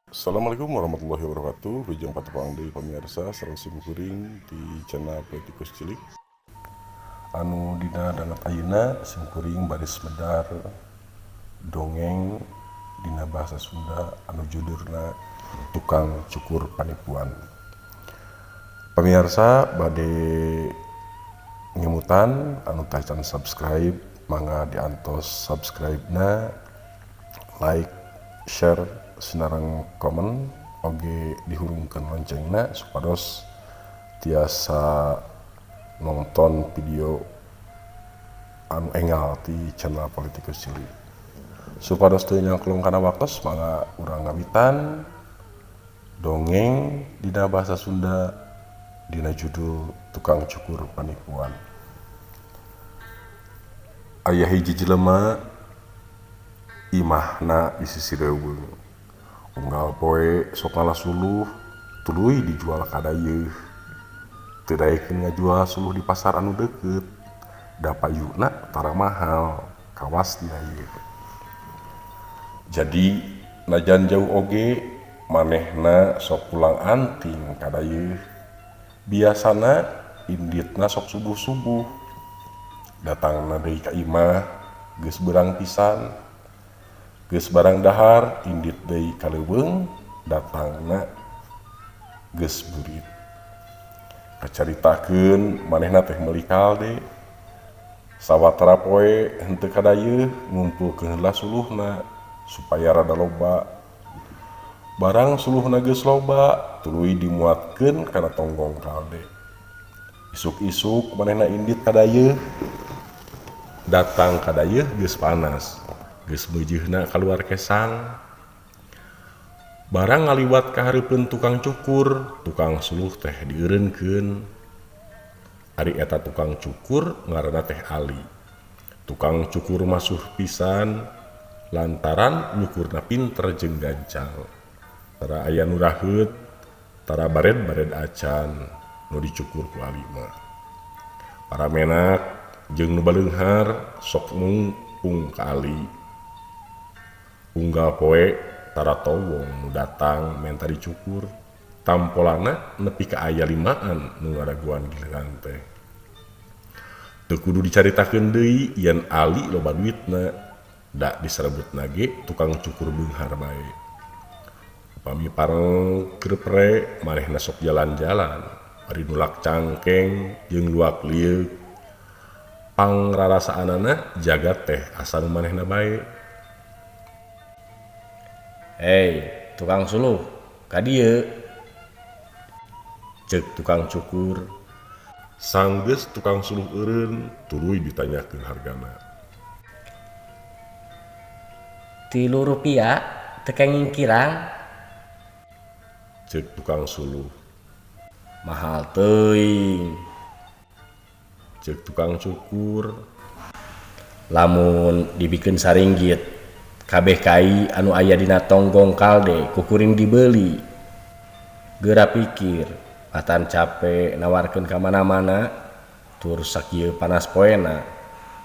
Assalamualaikum warahmatullahi wabarakatuh. Bijang patepang deui pamirsa sareng simkuring di channel Politikus Cilik. Anu dina dangat ayeuna simkuring baris medar dongeng dina bahasa Sunda anu judulna Tukang Cukur Panipuan. Pamirsa bade ngemutan anu tacan subscribe mangga diantos subscribe-na, like, share, sinarang komen oge dihurungkeun loncengna supados tiasa nonton video anu enggal di channel Politikus Cilik. Supados teu nyangklung kana waktos mangga urang ngawitan dongeng dina bahasa Sunda dina judul Tukang Cukur Panipuan. Aya hiji jelema imahna di sisi reuweung. Unggal poe sok ngalasuluh tuluy dijual kadayeuh. Teu daekeun ngajual suluh di pasar anu deukeut. Da payuna tara mahal, kawas dina ieu. Jadi najan jauh oge manehna sok pulang anting kadayeuh. Biasana inditna sok subuh-subuh. Datangna deui ka imah geus beurang pisan. Geus barang dahar indit deui ka leuweung datangna geus burit. Kacaritakeun manehna teh meuli kalde. Sawatara poe henteu kadayeuh ngumpulkeun heula suluhna supaya rada loba. Barang suluhna geus loba tuluy dimuatkeun kana tonggong kalde. Isuk-isuk manehna indit kadayeuh. Datang kadayeuh geus panas. Geus beujeuhna kaluar kesang. Barang ngaliwat ka hareupeun tukang cukur, tukang suluh teh dieureunkeun. Ari eta tukang cukur ngaranna teh Ali. Tukang cukur masuh pisan lantaran nyukurna pinter jeung gancang. Tara aya nu raheut, tara bared-bared acan nu dicukur ku Ali mah. Para menak jeung nu baleunghar sok mungpung ka Ali. Unggal poe tara towong nu datang menta dicukur, tampolana nepi ka aya 5an nu ngaraguan gileran teh. Teu kudu dicaritakeun deui yen Ali loba duitna, da disarebutna ge tukang cukur beunghar bae. Upami pareng krepre manehna sok jalan-jalan, bari nulak cangkeng jeung luak lieu. Pangrarasaanana jaga teh asa nu manehna bae. Hei, tukang suluh, ka dieu. Ceuk tukang cukur. Sanggeus tukang suluh eureun tuluy ditanyakeun hargana. Rp3 teu kenging kirang. Ceuk tukang suluh. Mahal teuing. Ceuk tukang cukur. Lamun dibikeun saringgit kabeh kai anu aya dina tonggong kalde kukuring dibeuli. Geura pikir, atan capek nawarkeun ka mana-mana, tur sakieu panas poena,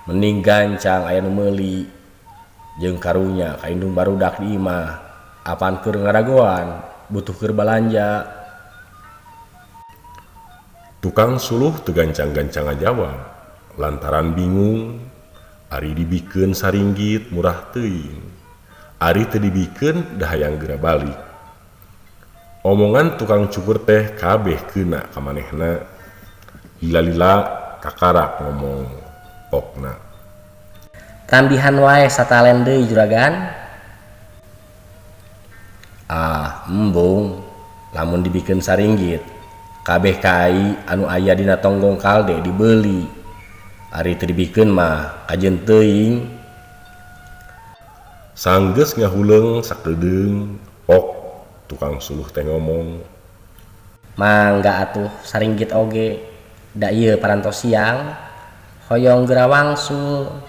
mending gancang aya nu meuli. Jeung karunya ka indung barudak di imah, apan keur ngaragoan, butuh keur balanja. Tukang suluh teu gancang-gancang ngajawab, lantaran bingung. Ari dibikeun saringgit murah teuing. Ari teu dibikeun da hayang geura balik. Omongan tukang cukur teh kabeh keuna ka manehna. Lila-lila kakarak ngomong pokna. Tambihan wae satalen deui juragan. Embung, lamun dibikeun saringgit kabeh kai anu aya dina tonggong kalde dibeuli. Ari teu dibikeun mah kajeun teuing. Sanggeus ngahuleung sakedeung pok tukang suluh teh ngomong. Mangga atuh saringgit oge, da ieu parantos siang, hoyong geura wangsul.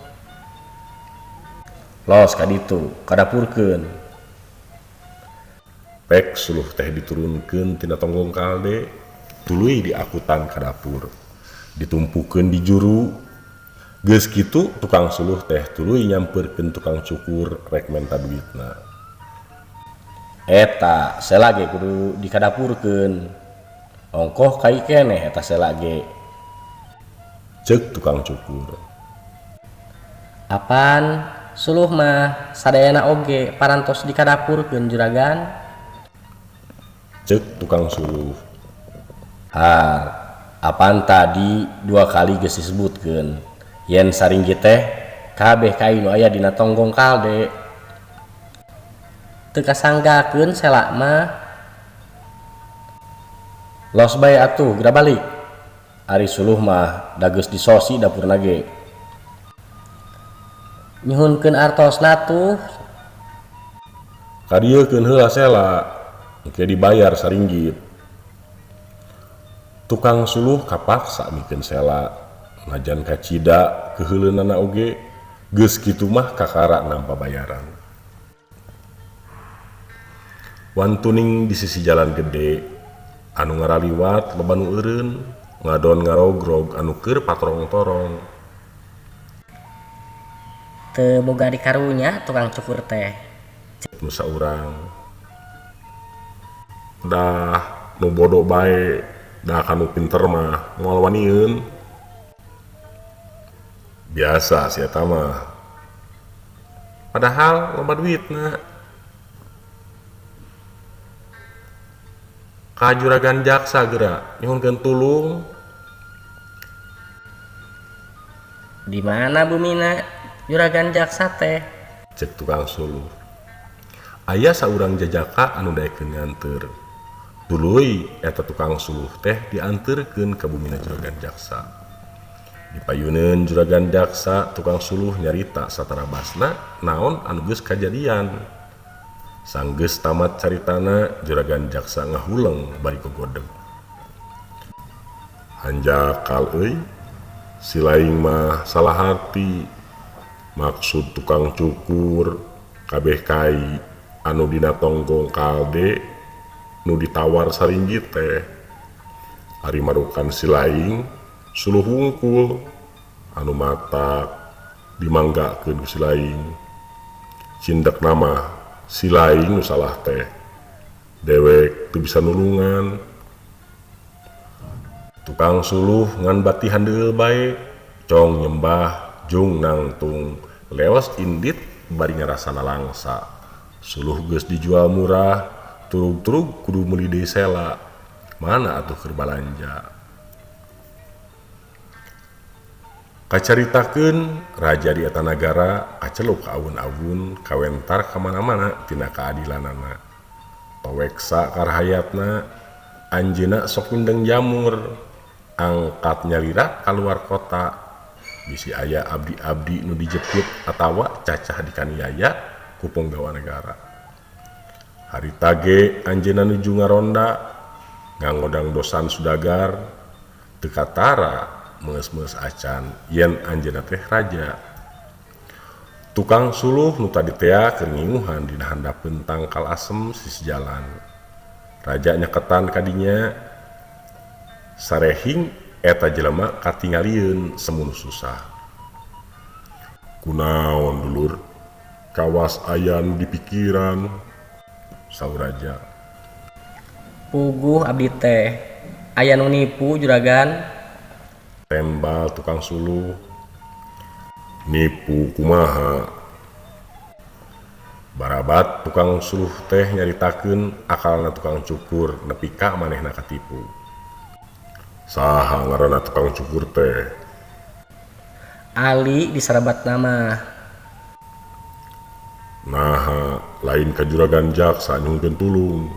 Los ka ditu, kadapurkeun. Pek suluh teh diturunkeun tina tonggong kalde, tuluy diakutan ka dapur. Ditumpukeun di juru. Geus kitu tukang suluh teh tuluy nyampeurkeun tukang cukur rek menta duitna. Eta sela ge kudu dikadapurkeun. Ongkoh kai keneh eta sela ge. Cek tukang cukur. Apan suluh mah sadayana oge parantos dikadapurkeun juragan. Cek tukang suluh. Har, apan tadi 2 kali geus disebutkeun yen saringgit teh kabeh kai nu aya dina tonggong kalde. Teu kasanggakeun sela mah. Los bae atuh geura balik. Ari suluh mah da geus disosi dapurna ge. Nyuhunkeun artosna tuh. Kadiekeun heula sela, engke dibayar saringgit. Tukang suluh kapaksa mikeun sela, najan kacida keheuleunana oge geus kitu mah kakara nampa bayaran. Wantuning di sisi jalan gede, anu ngaraliwat loba nu eureun, ngadon ngarogrog anu keur patorong-torong. Teu boga dikarunya tukang cukur teh. Nu saurang. Dah nu bodoh bae, dah kanu pinter mah moal wanieun. Biasa si eta mah. Padahal loba duitna. Ka juragan jaksa geura nyuhunkeun tulung. Di mana bumina juragan jaksa teh? Cek tukang suluh. Aya saurang jajaka anu daekeun nganteur. Tuluy eta tukang suluh teh dianterkeun ka bumina juragan jaksa. Dipayuneun juragan jaksa, tukang suluh nyarita satarabasna naon anu geus kajadian. Sanggeus tamat caritana, juragan jaksa ngahuleng bari gogodeg. Hanjakal euy, si laing mah salah harti. Maksud tukang cukur kabeh kai anu dina tonggong kalde nu ditawar saringgit teh. Ari marukan si laing suluh wungkul anu matak dimanggakeun ku si laing. Cindak nama si laing nu salah teh. Dewek teu bisa nulungan. Tukang suluh ngan bati handeueul bae, cong nyembah jung nangtung leos indit bari ngarasana langsa. Suluh geus dijual murah, turug-turug kudu meuli deui sela. Mana atuh keur balanja. Kacaritakeun raja di eta nagara kaceluk ka awun-awun kawentar ka mana-mana tina kaadilanana. Paweksa karahayatna, anjeunna sok mindeng jamur, angkat nyalira ka luar kota. Bisi aya abdi-abdi nu dijepit atawa cacah dikaniaya ku penggawa negara. Harita ge anjeunna nuju ngaronda ngangodang dosan sudagar teu katara meus-meus acan yen anjeunna teh raja. Tukang suluh nu tadi teh keur nginguhan dina handapeun tangkal asem sisi jalan. Raja nyaketan kadinya sarehing eta jelema katingalieun semun susah. Kunaon dulur? Kawas ayan di pikiran, saur raja. Puguh abdi teh. Aya nu nipu juragan. Tembal tukang suluh. Nipu kumaha? Barabat tukang suluh teh nyaritakeun akalna tukang cukur nepi ka manehna katipu. Saha ngaranna tukang cukur teh? Ali disarabat nama. Naha lain ka juragan jaksa nyuhunkeun tulung.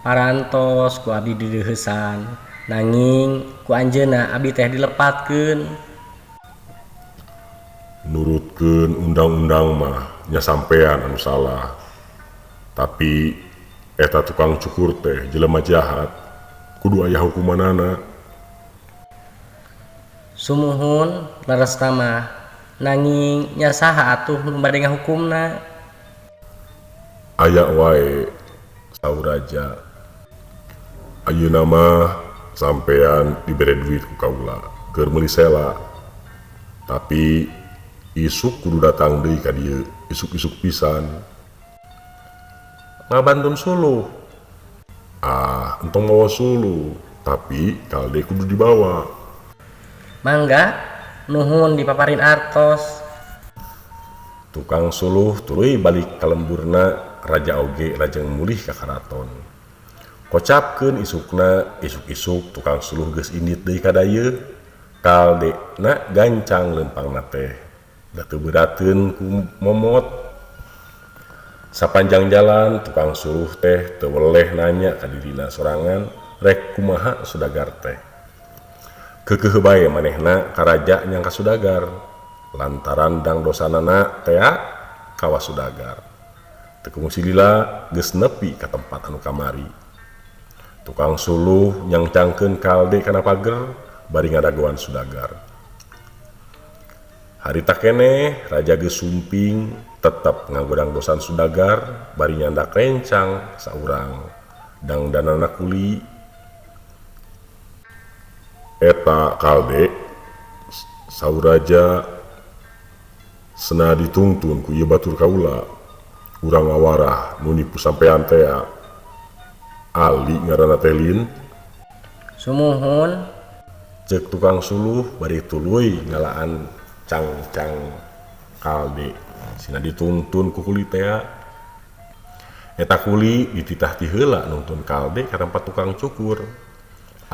Parantos ku abdi dideuheusan. Nanging ku anjeunna abdi teh dilepatkeun. Nurutkeun undang-undang mah nya sampean anu salah. Tapi eta tukang cukur teh jelema jahat. Kudu aya hukumanana. Sumuhun leresna mah. Nanging nya saha atuh nu bade ngahukumna? Aya wae, saur raja. Ayeuna mah sampean dibere duit ku kaula keur meuli sela. Tapi isuk kudu datang deui ka dieu, isuk-isuk pisan. ngabantun suluh. Entong bawa suluh, tapi kalde kudu dibawa. Mangga nuhun dipaparin artos. Tukang suluh tuluy balik ka lemburna raja oge lajeng mulih ka karaton. Kocapkeun isukna, isuk-isuk tukang suluh geus indit deui ka dayeuh. Kaldena gancang lempangna teh. Da teu beurateun ku momot. Sapanjang jalan tukang suluh teh teu weleh nanya ka dirina sorangan rek kumaha sudagar teh. Keukeuh bae manehna ka raja nyangka sudagar. Lantaran dang dosanana tea kawa sudagar. Teu kungsi lila geus nepi ka tempat anu kamari. Tukang suluh nyangcangkeun kalde kana pager bari ngadagoan sudagar. Harita keneh raja geus sumping tetep ngagodang dosan sudagar bari nyandak rencang saurang dangdanana kuli. Eta kalde saur raja sena ditungtun ku ieu batur kaula urang ngawarah nu nipu sampean teh Ali ngaranna teh Lin. Sumuhun. Cek tukang suluh bari tuluy ngalaan cang-cang kalde sina dituntun ku kuli teh. Eta kuli dititah ti heula nuntun kalde ka tempat tukang cukur.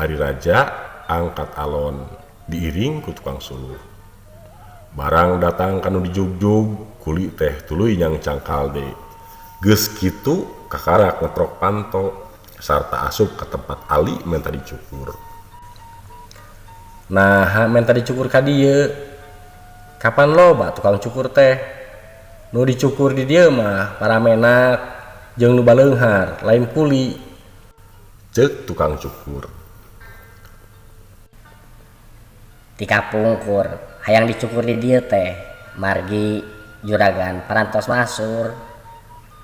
Ari raja angkat alon diiring ku tukang suluh. Barang datang kanu dijugjug kuli teh tuluy nyangcang kalde. Geus kitu kakarak ngetrok panto sarta asup ka tempat Ali menta dicukur. Nah, menta dicukur ka dieu. Kapan loba tukang cukur teh? Nu dicukur di dieu mah para menak jeung nu baleunghar, lain kuli. Cek tukang cukur. Ti kapungkur hayang dicukur di dieu teh margi juragan parantos masur.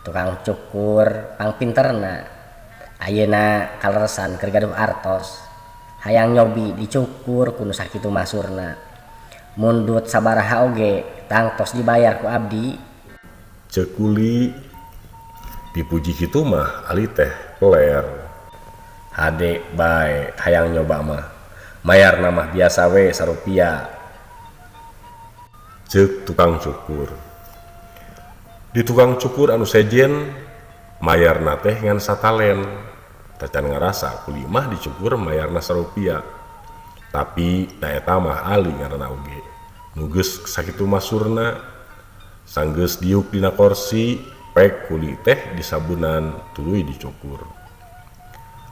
Tukang cukur pang pinterna. Ayeuna kaleresan keur gaduh artos. Hayang nyobi dicukur kudu sakitu masurna. Mundut sabaraha oge tangtos dibayar ku abdi. Cek kuli dipuji kitu mah Ali teh peler. Hade bae hayang nyoba mah. Mayarna mah biasa we sarupiah. Cek tukang cukur. Di tukang cukur anu sejen mayarna teh ngan satalen. Tacan ngarasa kuli mah dicukur mayarna sarupiah. Tapi da eta mah Ali ngaranna oge. Nu geus sakitu masurna sanggeus diuk dina kursi pek kuli teh disabunan tuluy dicukur.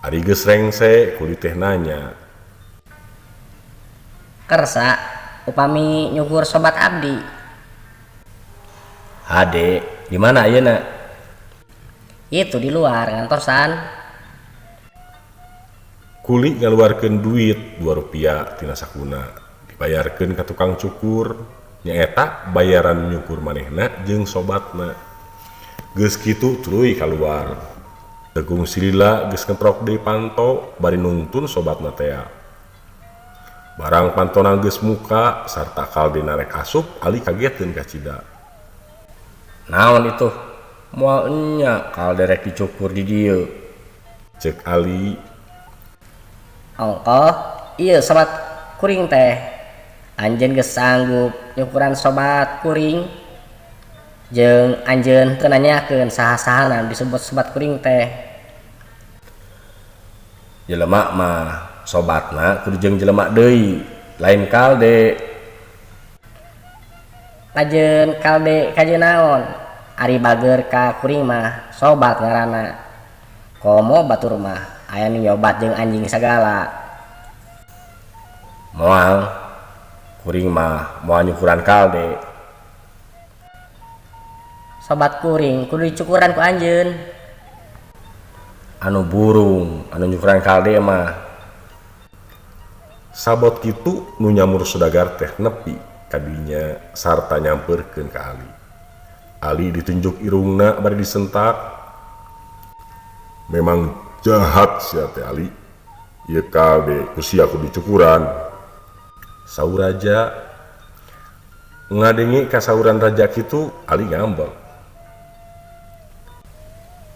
Ari geus rengse kuli teh nanya. Kersa upami nyukur sobat abdi. Hade, di mana ayeuna? Itu di luar ngantosan. Kuli ngaluarkeun duit 2 rupiah tina sakuna dibayarkeun ka tukang cukur nyaeta bayaran nyukur manehna jeung sobatna. Geus kitu tuluy kaluar. Tegung silila geus ngetrok deui panto bari nuntun sobatna teh. Barang pantona geus muka sarta kaldena rek asup Ali kagetkeun ka cida. Naon itu? Moal enya kalde rek dicukur di dieu. Cek Ali. Ongkoh iya sobat kuring teh. Anjeun geus sanggup nyukuran sobat kuring. Jeung anjeun teu nanyakeun saha-sahana disebut sobat kuring teh. Jelema mah sobatna kudu jeung jelema deui, lain kalde. Lajeun kalde kajeun naon? Ari bager ka kuring mah sobat ngaranna. Komo batur mah aya nu nyobat jeung anjing sagala. Moal kuring mah moal nyukuran kalde. Sobat kuring kudu dicukuran ku anjeun. Anu burung, anu nyukuran kalde mah Sabot kitu nu nyamur sudagar teh nepi kadinya sarta nyamperkeun ka Ali. Ali ditunjuk irungna bari disentak. Memang jahat sia teh Ali. Ieu kalde ku sia kudu dicukuran. Saur raja ngadengi kasauran raja kitu Ali ngambek.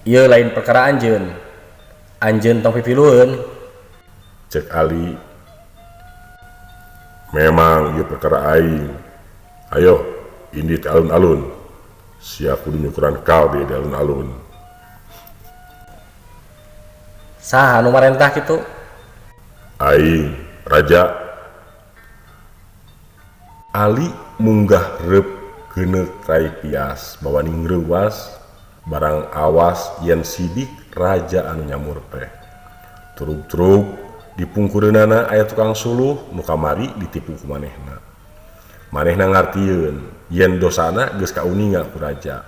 Ieu lain perkara anjeun. Anjeun tong pipilueun. Cek Ali. Memang ieu perkara aing. Ayo, indi ti alun-alun. Sia kudu nyukuran kalde di alun-alun. Saha anu marentah kitu? Aing, Raja. Ali munggah rep geneuk rai pias bawaning reuwas barang awas yen sidik raja anu nyamur teh. Turug-turug dipungkureunana aya tukang suluh nu kamari ditipu ku manehna. Manehna ngartieun yen dosana geus kauninga ku raja.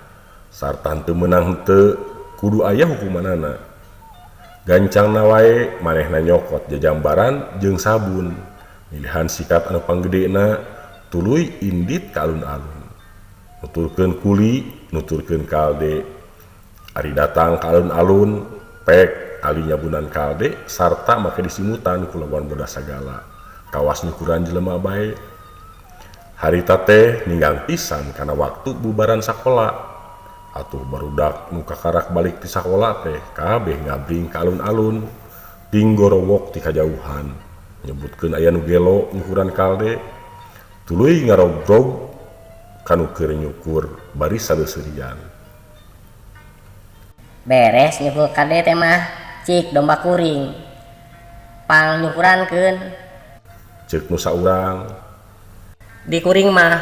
Sarta henteu meunang henteu kudu aya hukumanana. Gancangna wae manehna nyokot jajambaran jeung sabun. Milihan sikat anu panggedena tuluy indit ka alun-alun. Nuturkeun kuli, nuturkeun kalde. Ari datang ka alun-alun, pek Ali nyabunan kalde sarta make disimutan ku lawan bodas sagala. Kawas nyukuran jelema bae. Harita teh ninggang pisan kana waktu bubaran sakola. Atuh barudak nu kakarak balik ti sakola teh kabeh ngabring ka alun-alun. Pinggorowok ti kajauhan. Nyebutkeun aya nu gelo nyukuran kalde. Tuluy ngarogrog kanu keur nyukur bari sabeuseurean. Beres nyukur kade teh mah cik domba kuring. Pang nyukurankeun. Ceuk nu saurang. Di kuring mah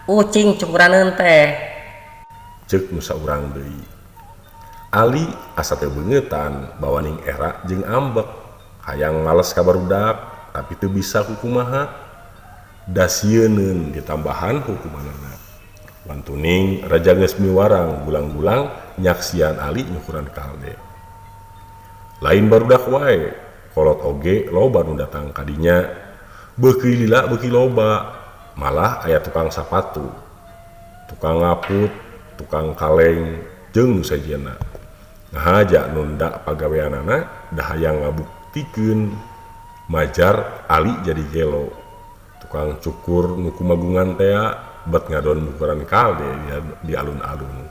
ucing cukuraneun teh. Ceuk nu saurang deui. Ali asa teu beungetan bawaning era jeung ambek. Hayang ngales ka barudak tapi teu bisa kukumaha. Dasieun ditambahan hukumanana. Wantuning raja geus miwarang gulang-gulang nyaksian Ali nyukuran kalde. Lain barudak wae, kolot oge loba nu datang kadinya. Beuki lila beuki loba, malah aya tukang sapatu, tukang ngaput, tukang kaleng, jeung nu sajieuna. Ngahaja nunda pagaweanana da hayang ngabuktikeun majar Ali jadi gelo. Tukang cukur nu kumagungan teh bet ngadon nyukuran kalde di alun-alun.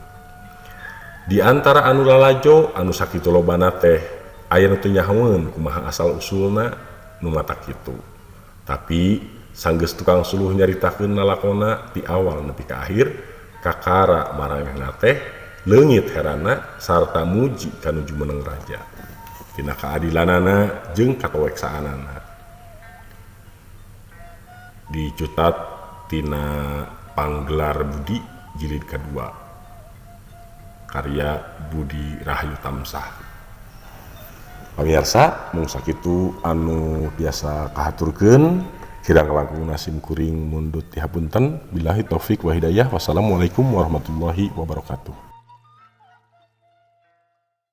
Di antara anu lalajo anu sakitu lobana teh aya nu teu nyahoeun kumaha asal usulna nu mata kitu. Tapi sanggeus tukang suluh nyaritakeun lalakonna ti awal nepi ka akhir kakara maranehna teh leungit herana sarta muji kanuju meneng raja. Tina kaadilanana jeung katoweksaanana. Dicutat tina Panggelar Budi jilid kedua karya Budi Rahayu Tamsah. Pamirsa mung sakitu anu biasa kahaturkeun kirang langkungna sim kuring mundut ti hapunten billahi taufik wa hidayah. Wassalamualaikum warahmatullahi wabarakatuh.